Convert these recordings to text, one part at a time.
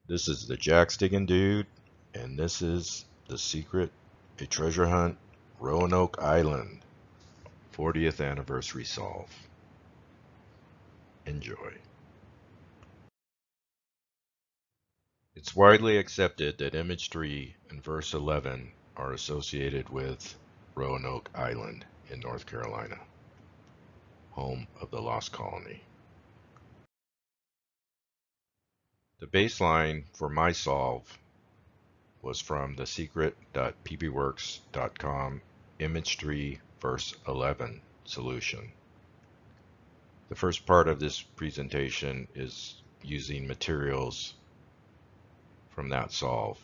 This is the Jack Stiggin Dude, and this is The Secret, a Treasure Hunt, Roanoke Island, 40th Anniversary Solve. Enjoy. It's widely accepted that Image 3 and Verse 11 are associated with Roanoke Island in North Carolina, home of the Lost Colony. The baseline for my solve was from the secret.pbworks.com Image 3 Verse 11 solution. The first part of this presentation is using materials from that solve.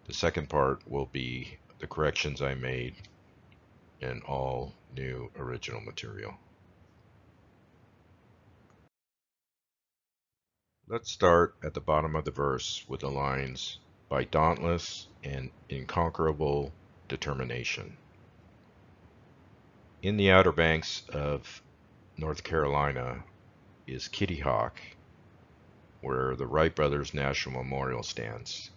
The second part will be the corrections I made in all new original material. Let's start at the bottom of the verse with the lines, "by dauntless and inconquerable determination." In the Outer Banks of North Carolina is Kitty Hawk, where the Wright Brothers National Memorial stands.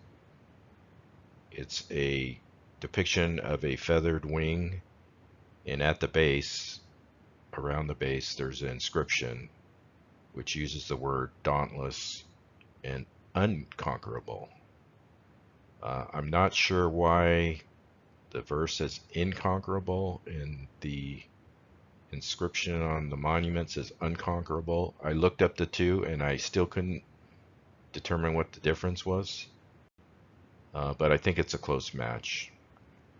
It's a depiction of a feathered wing, and at the base, around the base, there's an inscription which uses the word dauntless and unconquerable. I'm not sure why the verse says inconquerable and the inscription on the monument says unconquerable. I looked up the two and I still couldn't determine what the difference was, but I think it's a close match.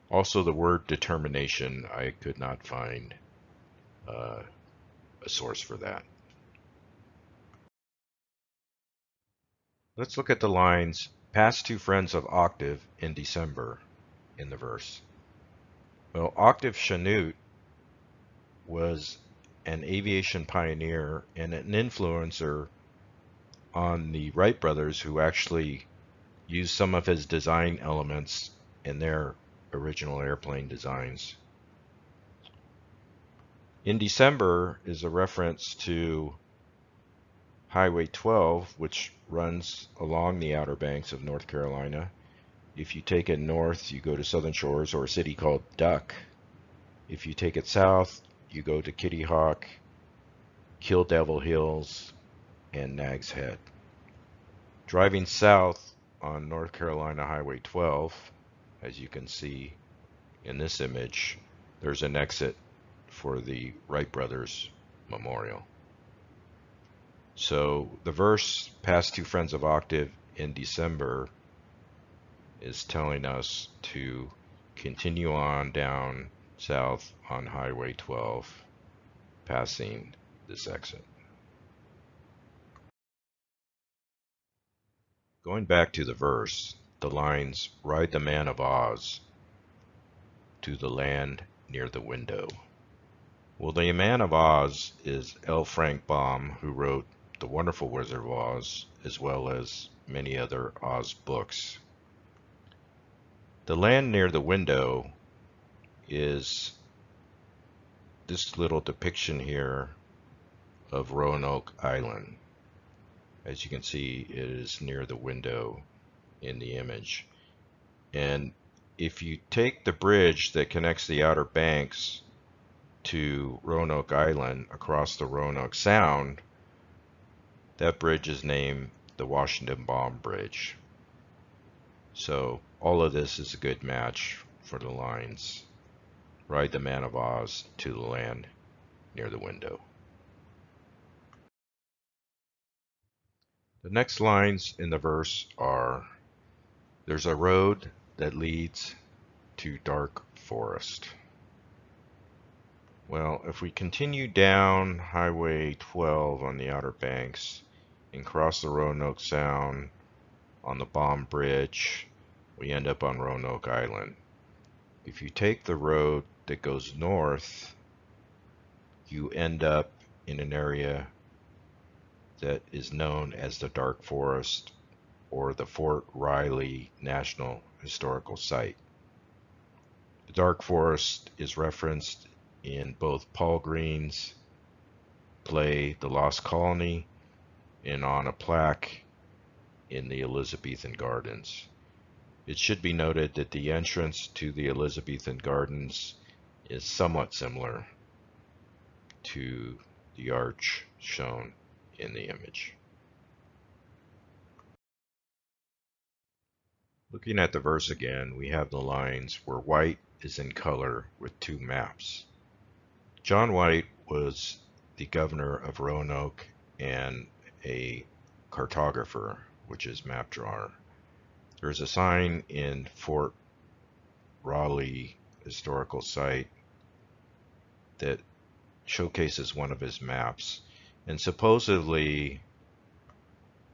Also, the word determination, I could not find a source for that. Let's look at the lines, "Past two friends of Octave in December" in the verse. Well, Octave Chanute was an aviation pioneer and an influencer on the Wright brothers, who actually used some of his design elements in their original airplane designs. In December is a reference to Highway 12, which runs along the Outer Banks of North Carolina. If you take it north, you go to Southern Shores or a city called Duck. If you take it south, you go to Kitty Hawk, Kill Devil Hills, and Nag's Head. Driving south on North Carolina Highway 12, as you can see in this image, there's an exit for the Wright Brothers Memorial. So the verse, "Past two friends of Octave in December," is telling us to continue on down south on Highway 12, passing this exit. Going back to the verse, the lines, "Ride the man of Oz to the land near the window." Well, the man of Oz is L. Frank Baum, who wrote The Wonderful Wizard of Oz, as well as many other Oz books. The land near the window is this little depiction here of Roanoke Island. As you can see, it is near the window in the image. And if you take the bridge that connects the Outer Banks to Roanoke Island across the Roanoke Sound, that bridge is named the Washington Baum Bridge. So all of this is a good match for the lines, "Ride the man of Oz to the land near the window." The next lines in the verse are, "There's a road that leads to dark forest." Well, if we continue down Highway 12 on the Outer Banks and cross the Roanoke Sound on the Baum Bridge, we end up on Roanoke Island. If you take the road that goes north, you end up in an area that is known as the Dark Forest, or the Fort Riley National Historical Site. The Dark Forest is referenced in both Paul Green's play The Lost Colony and on a plaque in the Elizabethan Gardens. It should be noted that the entrance to the Elizabethan Gardens is somewhat similar to the arch shown in the image. Looking at the verse again, we have the lines where white is in color with two maps. John White was the governor of Roanoke and a cartographer, which is map drawer. There's a sign in Fort Raleigh historical site that showcases one of his maps, and supposedly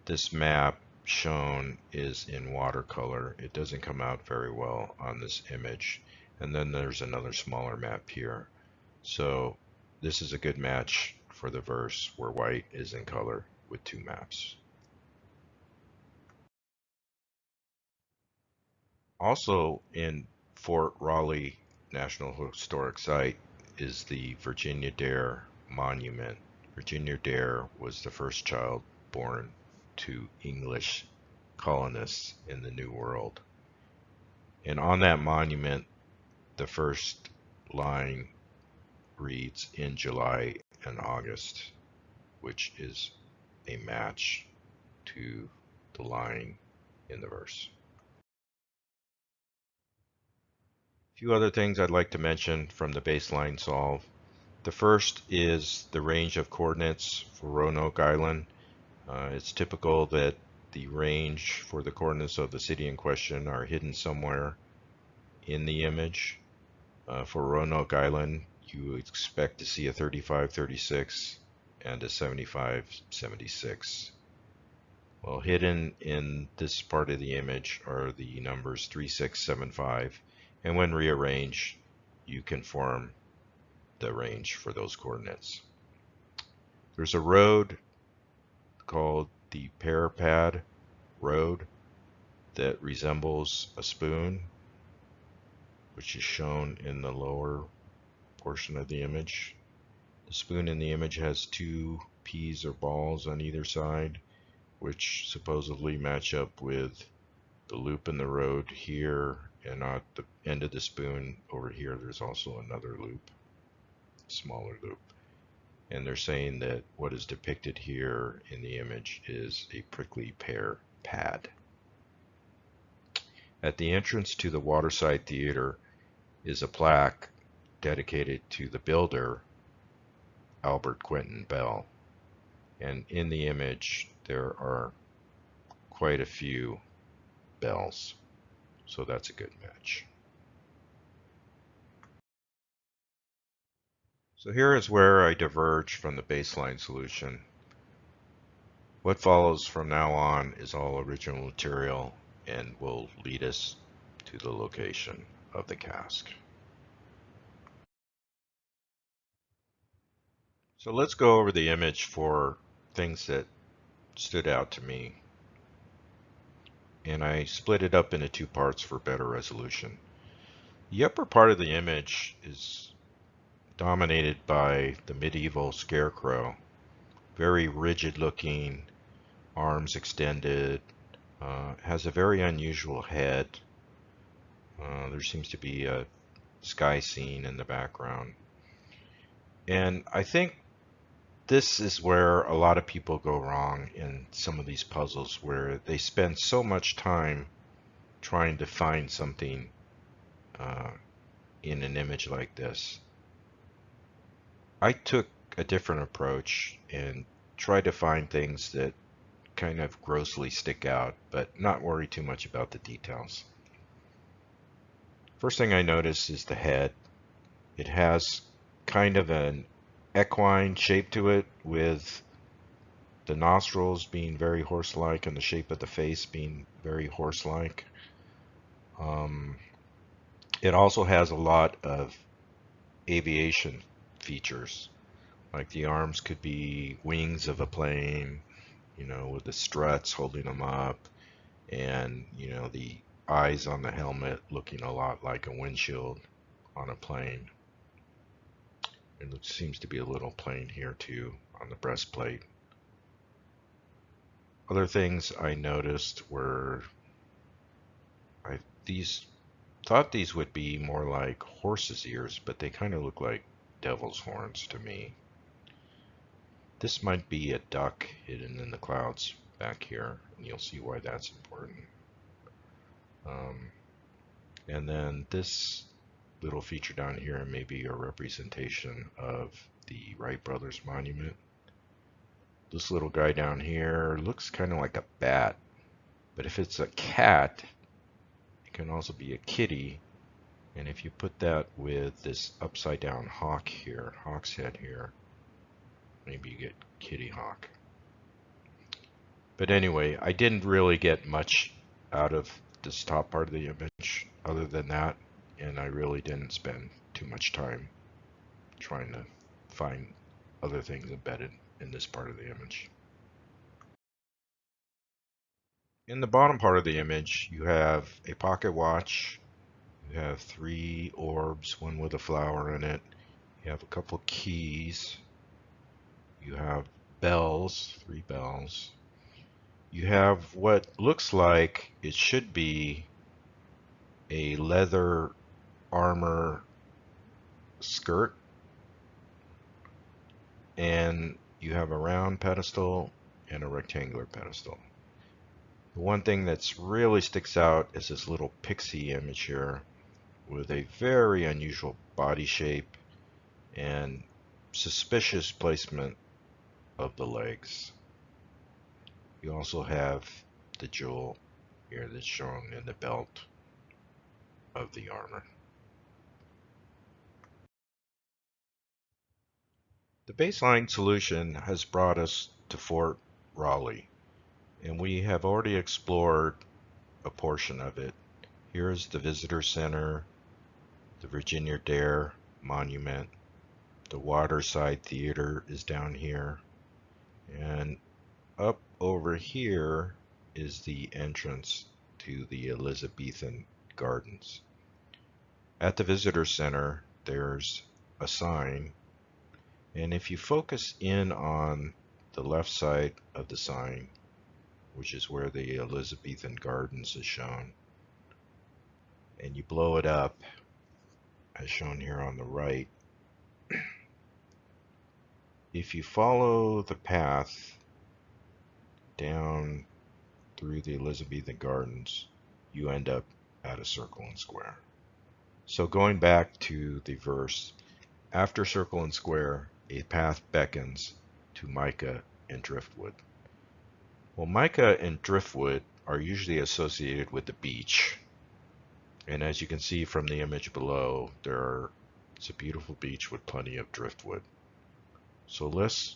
this map shown is in watercolor. It doesn't come out very well on this image. And then there's another smaller map here. So this is a good match for the verse where white is in color with two maps. Also in Fort Raleigh National Historic Site is the Virginia Dare Monument. Virginia Dare was the first child born to English colonists in the New World. And on that monument, the first line reads in July and August, which is a match to the line in the verse. A few other things I'd like to mention from the baseline solve. The first is the range of coordinates for Roanoke Island. It's typical that the range for the coordinates of the city in question are hidden somewhere in the image. For Roanoke Island, you expect to see a 35-36 and a 75-76. Well, hidden in this part of the image are the numbers 3675, and when rearranged, you can form the range for those coordinates. There's a road called the Pear Pad Road that resembles a spoon, which is shown in the lower portion of the image. The spoon in the image has two peas or balls on either side, which supposedly match up with the loop in the road here, and at the end of the spoon over here there's also another loop, smaller loop. And they're saying that what is depicted here in the image is a prickly pear pad. At the entrance to the Waterside Theater is a plaque dedicated to the builder, Albert Quentin Bell. And in the image, there are quite a few bells. So that's a good match. So here is where I diverge from the baseline solution. What follows from now on is all original material and will lead us to the location of the cask. So let's go over the image for things that stood out to me. And I split it up into two parts for better resolution. The upper part of the image is dominated by the medieval scarecrow. Very rigid looking, arms extended, has a very unusual head. There seems to be a sky scene in the background. And I think this is where a lot of people go wrong in some of these puzzles, where they spend so much time trying to find something in an image like this. I took a different approach and tried to find things that kind of grossly stick out, but not worry too much about the details. First thing I noticed is the head. It has kind of an equine shape to it, with the nostrils being very horse-like and the shape of the face being very horse-like. It also has a lot of aviation features, like the arms could be wings of a plane, you know, with the struts holding them up, and, you know, the eyes on the helmet looking a lot like a windshield on a plane. And there seems to be a little plane here too on the breastplate. Other things I noticed were I these thought these would be more like horse's ears, but they kind of look like devil's horns to me. This might be a duck hidden in the clouds back here, and you'll see why that's important. Um, and then this little feature down here may be a representation of the Wright Brothers Monument. This little guy down here looks kind of like a bat, but if it's a cat, it can also be a kitty. And if you put that with this upside down hawk here, hawk's head here, maybe you get kitty hawk. But anyway, I didn't really get much out of this top part of the image other than that, and I really didn't spend too much time trying to find other things embedded in this part of the image. In the bottom part of the image, you have a pocket watch. You have 3 orbs, one with a flower in it. You have a couple keys. You have bells, 3 bells. You have what looks like it should be a leather armor skirt, and you have a round pedestal and a rectangular pedestal. The one thing that's really sticks out is this little Pixie image here with a very unusual body shape and suspicious placement of the legs. You also have the jewel here that's shown in the belt of the armor. The baseline solution has brought us to Fort Raleigh, and we have already explored a portion of it. Here is the Visitor Center, the Virginia Dare Monument, the Waterside Theater is down here, and up over here is the entrance to the Elizabethan Gardens. At the Visitor Center, there's a sign, and if you focus in on the left side of the sign, which is where the Elizabethan Gardens is shown, and you blow it up, as shown here on the right, if you follow the path down through the Elizabethan Gardens, you end up at a circle and square. So going back to the verse, after circle and square, a path beckons to mica and driftwood. Well, mica and driftwood are usually associated with the beach. And as you can see from the image below, it's a beautiful beach with plenty of driftwood. So let's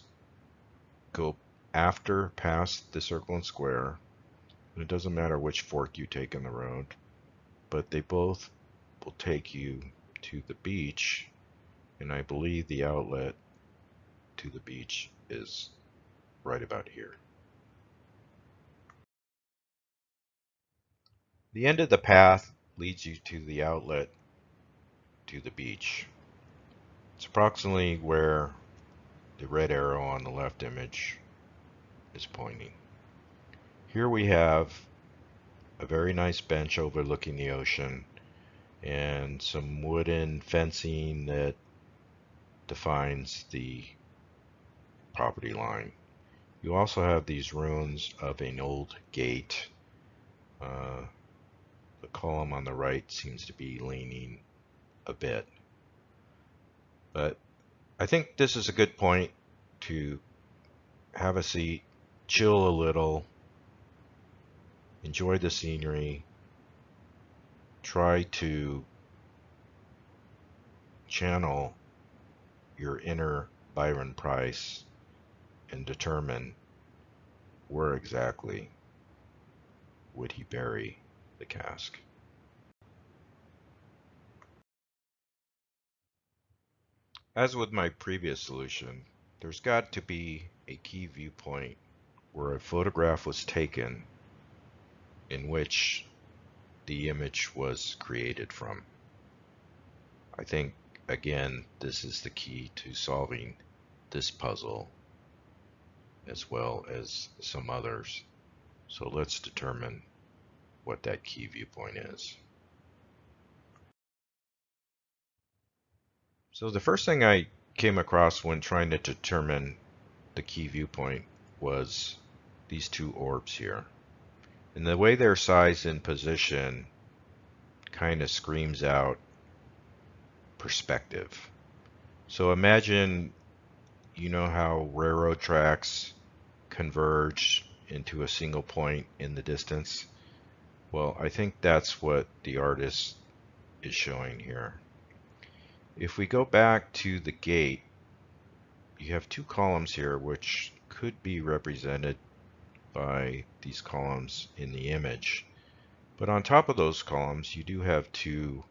go past the circle and square. And it doesn't matter which fork you take in the road, but they both will take you to the beach, and I believe the outlet to the beach is right about here. The end of the path leads you to the outlet to the beach. It's approximately where the red arrow on the left image is pointing. Here we have a very nice bench overlooking the ocean and some wooden fencing that defines the property line. You also have these ruins of an old gate. The column on the right seems to be leaning a bit. But I think this is a good point to have a seat, chill a little, enjoy the scenery, try to channel your inner Byron Price and determine where exactly would he bury the cask. As with my previous solution, there's got to be a key viewpoint where a photograph was taken in which the image was created from. I think, again, this is the key to solving this puzzle as well as some others So let's determine what that key viewpoint is. So the first thing I came across when trying to determine the key viewpoint was these two orbs here. And the way they're sized in position kind of screams out perspective. So imagine, you know how railroad tracks converge into a single point in the distance? Well, I think that's what the artist is showing here. If we go back to the gate, you have two columns here which could be represented by these columns in the image. But on top of those columns, you do have two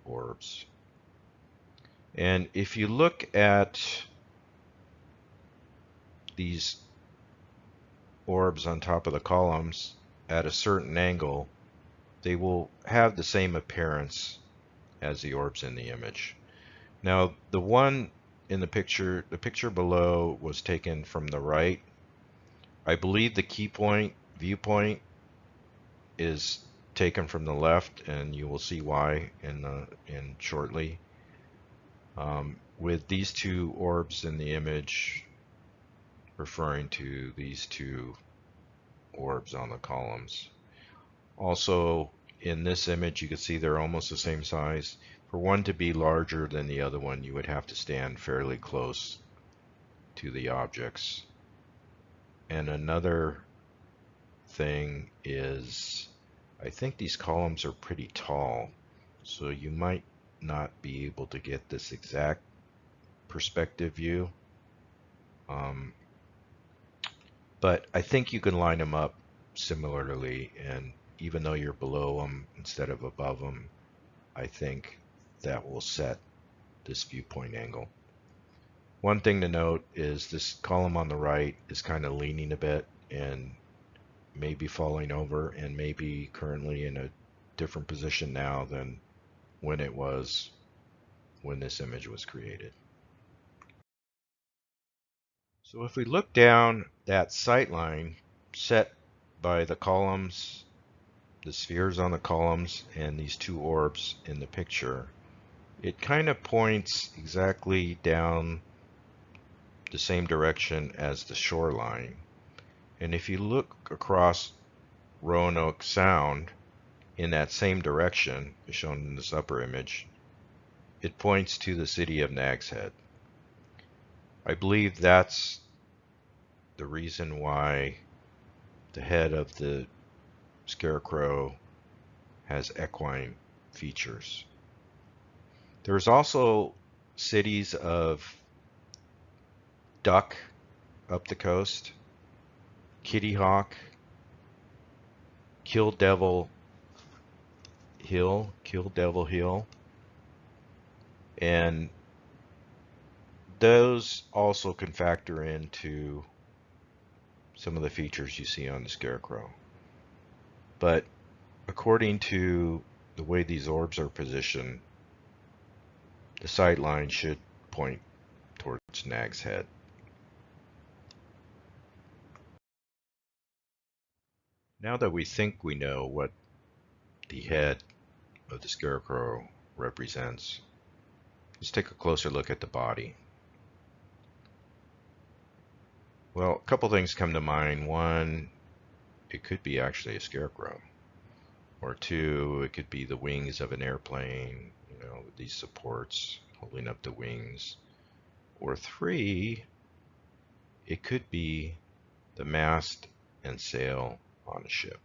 orbs. And if you look at these orbs on top of the columns at a certain angle, they will have the same appearance as the orbs in the image. Now, the one in the picture below was taken from the right. I believe the key point, viewpoint, is taken from the left, and you will see why in shortly. With these two orbs in the image referring to these two orbs on the columns. Also, in this image, you can see they're almost the same size. For one to be larger than the other one, you would have to stand fairly close to the objects. And another thing is, I think these columns are pretty tall, so you might not be able to get this exact perspective view. But I think you can line them up similarly, and even though you're below them instead of above them, I think that will set this viewpoint angle. One thing to note is this column on the right is kind of leaning a bit and maybe falling over, and maybe currently in a different position now than when it was when this image was created. So if we look down that sight line set by the columns, the spheres on the columns, and these two orbs in the picture, it kind of points exactly down the same direction as the shoreline. And if you look across Roanoke Sound in that same direction, as shown in this upper image, it points to the city of Nags Head. I believe that's the reason why the head of the scarecrow has equine features. There's also cities of Duck up the coast, Kitty Hawk, Kill Devil Hill, and those also can factor into some of the features you see on the scarecrow. But according to the way these orbs are positioned, the sight line should point towards Nag's Head. Now that we think we know what the head of the scarecrow represents, let's take a closer look at the body. Well, a couple things come to mind. One, it could be actually a scarecrow. Or two, it could be the wings of an airplane, with these supports holding up the wings. Or three, it could be the mast and sail on a ship.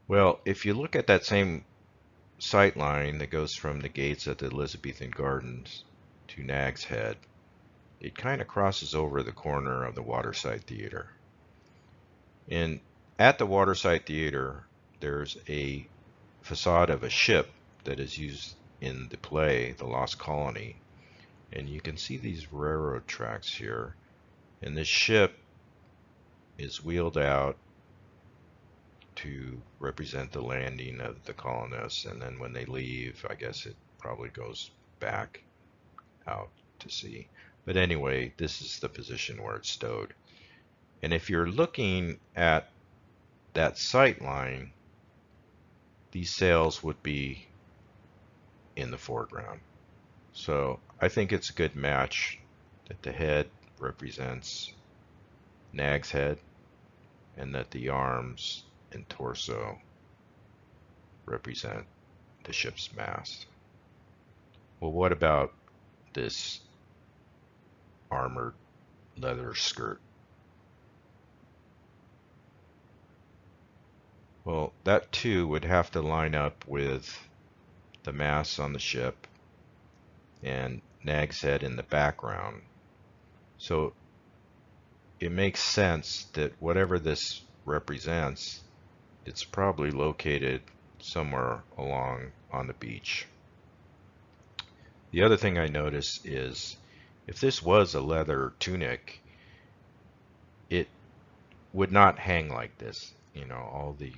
Well, if you look at that same sight line that goes from the gates at the Elizabethan Gardens to Nag's Head, it kind of crosses over the corner of the Waterside Theater. And at the Waterside Theater, there's a facade of a ship that is used in the play, The Lost Colony. And you can see these railroad tracks here. And this ship is wheeled out to represent the landing of the colonists. And then when they leave, I guess it probably goes back out to sea. But anyway, this is the position where it's stowed. And if you're looking at that sight line, these sails would be in the foreground. So I think it's a good match that the head represents Nag's head and that the arms and torso represent the ship's mast. Well, what about this armored leather skirt? Well, that too would have to line up with the masts on the ship and Nag's head in the background. So it makes sense that whatever this represents, it's probably located somewhere along on the beach. The other thing I notice is if this was a leather tunic, it would not hang like this. You know, all the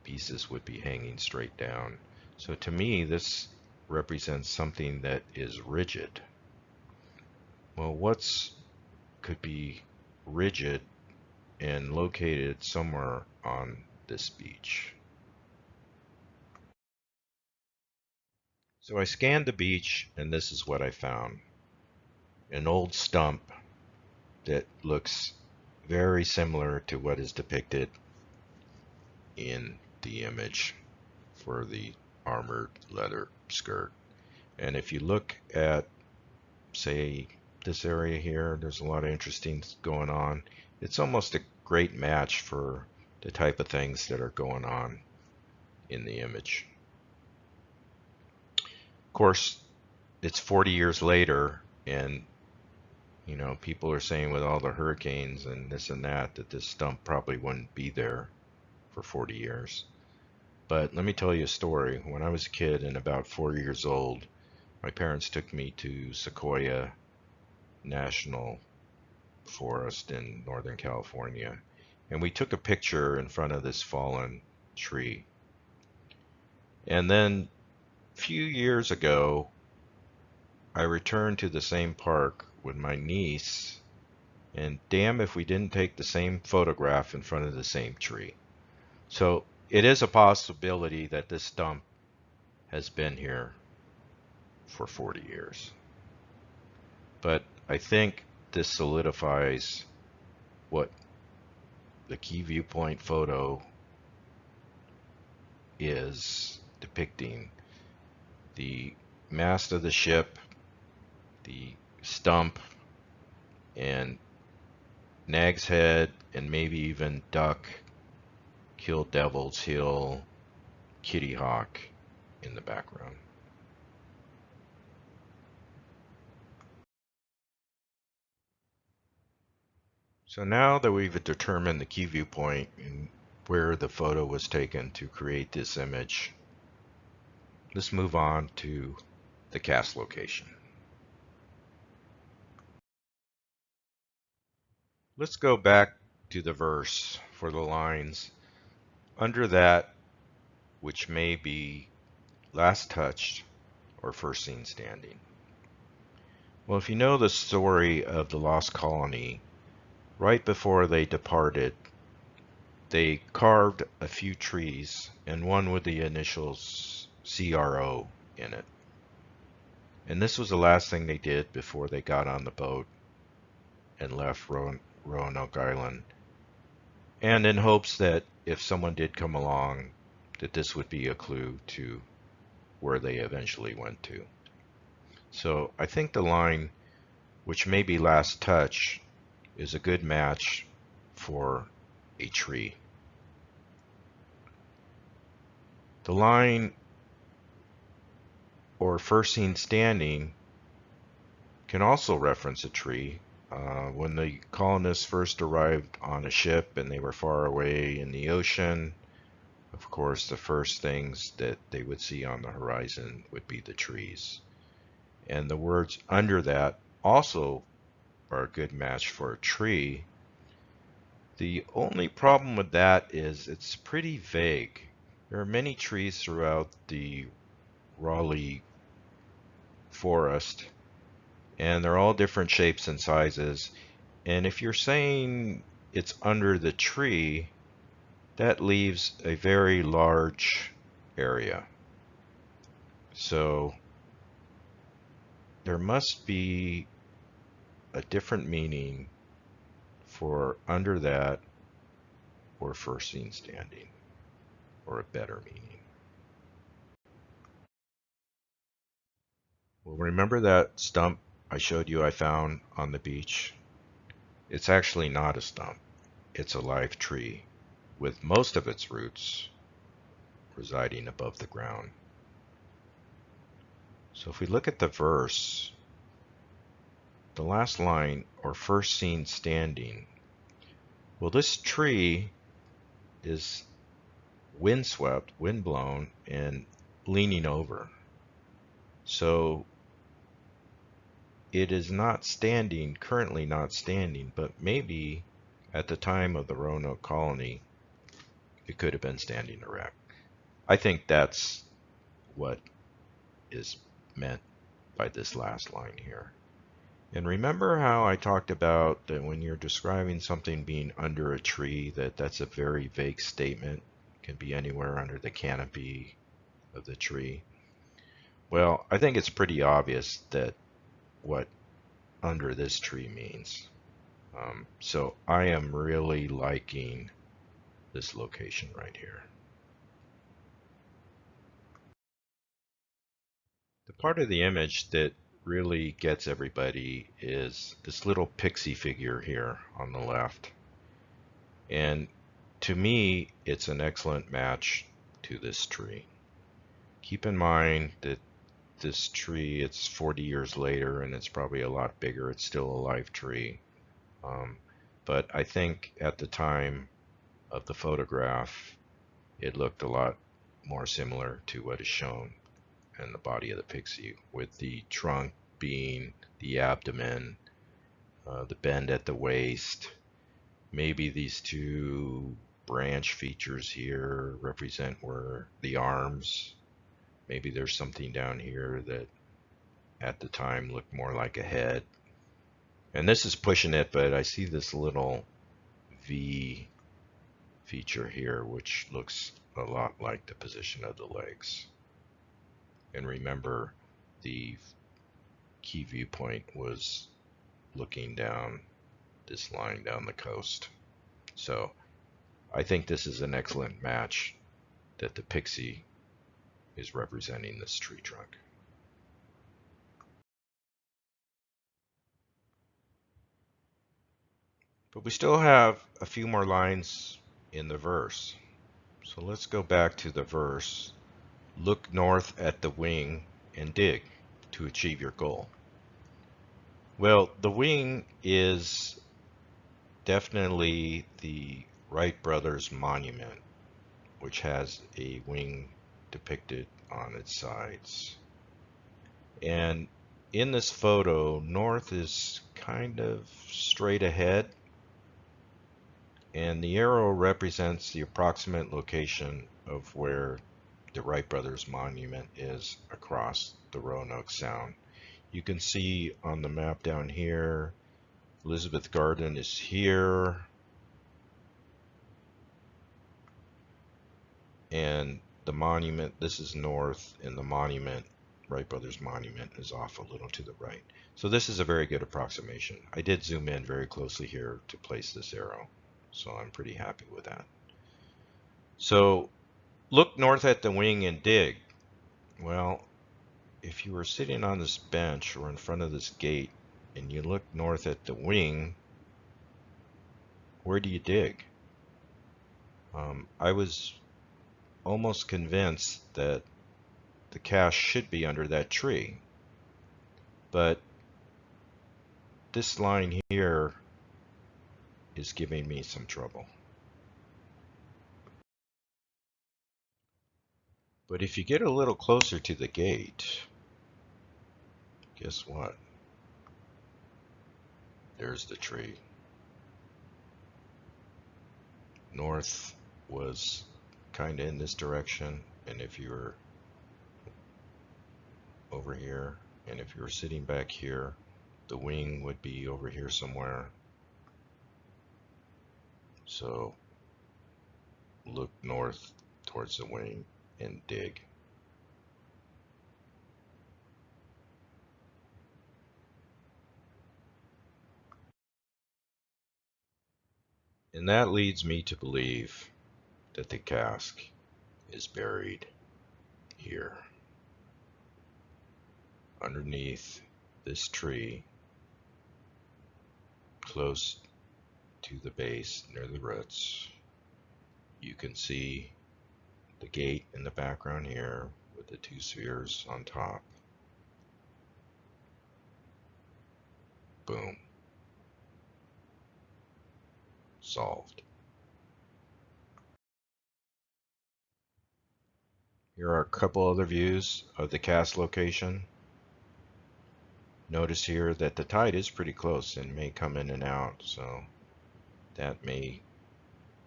pieces would be hanging straight down. So to me, this represents something that is rigid. Well, what's could be rigid and located somewhere on this beach? So I scanned the beach and this is what I found. An old stump that looks very similar to what is depicted in the image for the armored leather skirt. And if you look at, say, this area here, there's a lot of interesting going on. It's almost a great match for the type of things that are going on in the image. Of course, it's 40 years later, and you know, people are saying with all the hurricanes and this and that, that this stump probably wouldn't be there for 40 years. But let me tell you a story. When I was a kid and about 4 years old, my parents took me to Sequoia National Forest in Northern California, and we took a picture in front of this fallen tree. And then a few years ago, I returned to the same park with my niece, and damn if we didn't take the same photograph in front of the same tree. So it is a possibility that this stump has been here for 40 years. But I think this solidifies what the key viewpoint photo is depicting. The mast of the ship, the stump, and Nag's head, and maybe even duck, kill Devil's Hill, Kitty Hawk in the background. So now that we've determined the key viewpoint and where the photo was taken to create this image, let's move on to the cast location. Let's go back to the verse for the lines under that which may be last touched or first seen standing. Well, if you know the story of the lost colony, right before they departed, they carved a few trees and one with the initials CRO in it. And this was the last thing they did before they got on the boat and left Roanoke Island. And in hopes that if someone did come along, that this would be a clue to where they eventually went to. So I think the line, which may be last touch, is a good match for a tree. The line, or first seen standing, can also reference a tree. When the colonists first arrived on a ship and they were far away in the ocean, of course, the first things that they would see on the horizon would be the trees. And the words under that also are a good match for a tree. The only problem with that is it's pretty vague. There are many trees throughout the Raleigh forest, and they're all different shapes and sizes. And if you're saying it's under the tree, that leaves a very large area. So there must be a different meaning for under that or first seen standing, or a better meaning. Well, remember that stump I showed you I found on the beach? It's actually not a stump. It's a live tree with most of its roots residing above the ground. So if we look at the verse, the last line, or first seen standing, well, this tree is windswept, windblown, and leaning over. So it is not standing, currently not standing, but maybe at the time of the Roanoke colony, it could have been standing erect. I think that's what is meant by this last line here. And remember how I talked about that when you're describing something being under a tree, that's a very vague statement. It can be anywhere under the canopy of the tree. Well, I think it's pretty obvious that what under this tree means. So I am really liking this location right here. The part of the image that really gets everybody is this little pixie figure here on the left. And to me, it's an excellent match to this tree. Keep in mind that this tree, it's 40 years later and it's probably a lot bigger. It's still a live tree. But I think at the time of the photograph, it looked a lot more similar to what is shown in the body of the pixie, with the trunk being the abdomen, the bend at the waist. Maybe these two branch features here represent where the arms, maybe there's something down here that at the time looked more like a head. And this is pushing it, but I see this little V feature here, which looks a lot like the position of the legs. And remember, the key viewpoint was looking down this line down the coast. So I think this is an excellent match that the pixie is representing this tree trunk. But we still have a few more lines in the verse. So let's go back to the verse. Look north at the wing and dig to achieve your goal. Well, the wing is definitely the Wright brothers monument, which has a wing depicted on its sides. And in this photo, north is kind of straight ahead, and the arrow represents the approximate location of where the Wright brothers monument is across the Roanoke Sound. You can see on the map down here, Elizabeth Garden is here, and the monument, this is north, and the monument, Wright brothers monument, is off a little to the right. So this is a very good approximation. I did zoom in very closely here to place this arrow, so I'm pretty happy with that. So look north at the wing and dig. Well, if you were sitting on this bench or in front of this gate and you look north at the wing, where do you dig? I was almost convinced that the cache should be under that tree, but this line here is giving me some trouble. But if you get a little closer to the gate, guess what? There's the tree. North was kind of in this direction, and if you were over here, and if you were sitting back here, the wing would be over here somewhere. So look north towards the wing and dig. And that leads me to believe that the cask is buried here underneath this tree, close to the base near the roots. You can see the gate in the background here with the two spheres on top. Boom. Solved. Here are a couple other views of the cast location. Notice here that the tide is pretty close and may come in and out, so that may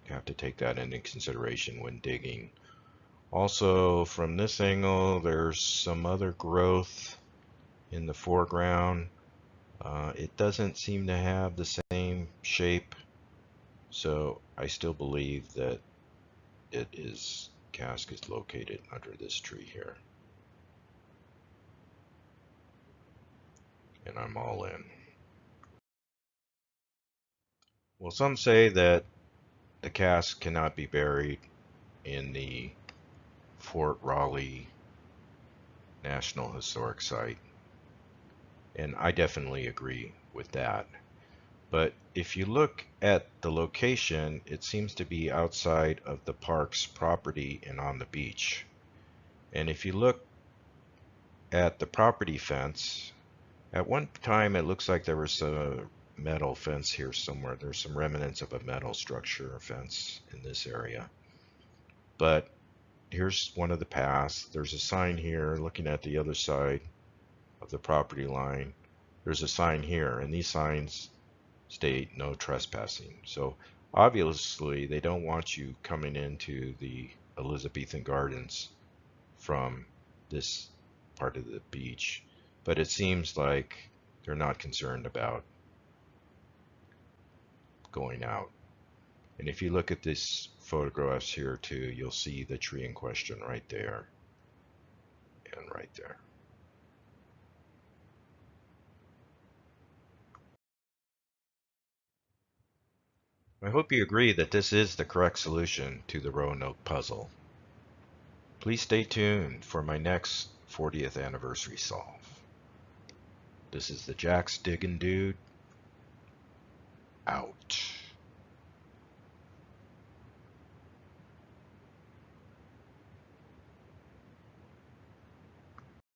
have to take that into consideration when digging. Also, from this angle, there's some other growth in the foreground. It doesn't seem to have the same shape, so I still believe that cask is located under this tree here. And I'm all in. Well, some say that the cask cannot be buried in the Fort Raleigh National Historic Site, and I definitely agree with that. But if you look at the location, it seems to be outside of the park's property and on the beach. And if you look at the property fence, at one time it looks like there was a metal fence here somewhere. There's some remnants of a metal structure or fence in this area. But here's one of the paths. There's a sign here looking at the other side of the property line. There's a sign here, and these signs state no trespassing. So obviously they don't want you coming into the Elizabethan Gardens from this part of the beach, but it seems like they're not concerned about going out. And if you look at this photographs here too, you'll see the tree in question right there and right there. I hope you agree that this is the correct solution to the Roanoke puzzle. Please stay tuned for my next 40th anniversary solve. This is the Jack's Diggin' Dude, out.